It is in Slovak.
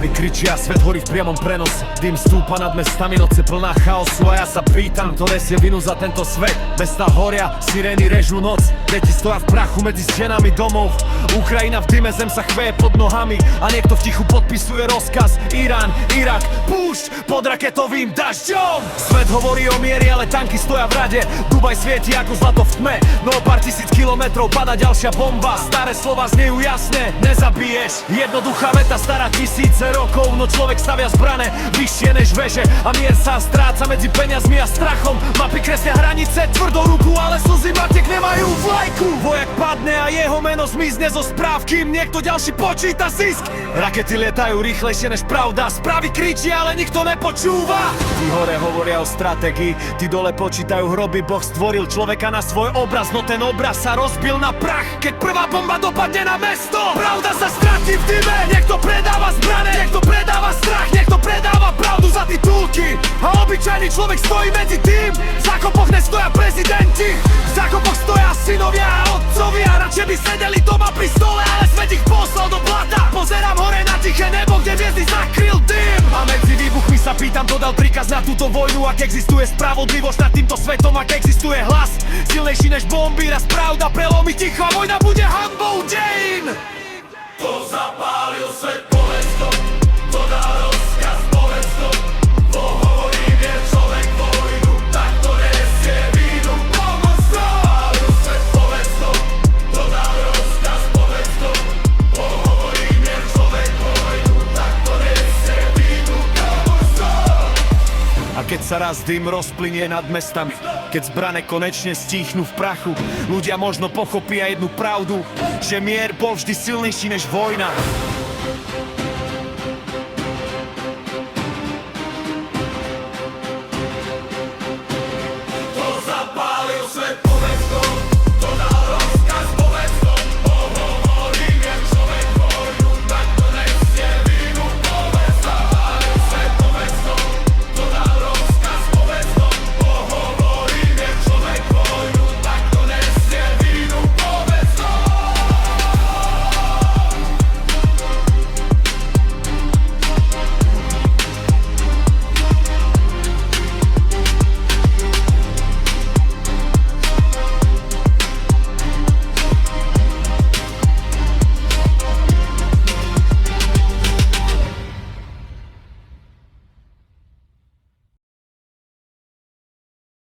Správy kričia, svet horí v priamom prenose. Dym stúpa nad mestami, noce plná chaosu. A ja sa pýtam, kto nesie vinu za tento svet. Mestá horia, sirény režú noc. Deti stoja v prachu medzi stenami domov. Ukrajina v dyme, zem sa chveje pod nohami. A niekto v tichu podpisuje rozkaz. Irán, Irak, púšť pod raketovým dažďom. Svet hovorí o miery, ale tanky stoja v rade. Dubaj svieti ako zlato v tme. No pár tisíc kilometrov pada ďalšia bomba. Staré slova znejú jasne, nezabiješ. Jednoduchá veta stará tisíce rokov. No človek stavia zbrane vyššie než veže. A mier sa stráca medzi peniazmi a strachom. Mapy kreslia hranice tvrdou ruku, ale slzy matiek nemajú vlajku. Vojak padne a jeho meno zmizne zo správ, kým niekto ďalší počíta zisk. Rakety lietajú rýchlejšie než pravda. Správy kričia, ale nikto nepočúva. Tí hore hovoria o stratégii, tí dole počítajú hroby. Boh stvoril človeka na svoj obraz, no ten obraz sa rozbil na prach, keď prvá bomba dopadne na mesto. Pravda sa stratí v dyme. Niekto predáva zbrane, niekto predáva strach, niekto predáva pravdu za titulky. A obyčajný človek stojí medzi tým. V zákopoch nestoja prezidenti, v zákopoch stoja synovia a otcovia. Radšej by sedeli doma pri stole, ale svet ich poslal do blata. Pozerám hore na tiché nebo, kde hviezdy zakryl dym. A medzi výbuchmi sa pýtam, kto dal príkaz na túto vojnu. Ak existuje spravodlivosť nad týmto svetom, ak existuje hlas silnejší než bomby, raz pravda prelomí ticho a vojna bude hanbou dejín. Kto zapálil svet, povedz to. Kto dá rozkaz, povedz to. Kto hovorí, vie človek vojnu, tak to nesie vínu. Pomoc to. Zapálil svet, povedz to. Kto dá rozkaz, povedz to. Kto hovorí, vie človek vojnu, tak to nesie vínu. Pomoc to. A keď sa raz dym rozplynie nad mestami, keď zbrane konečne stíchnú v prachu, ľudia možno pochopia jednu pravdu, že mier bol vždy silnejší než vojna.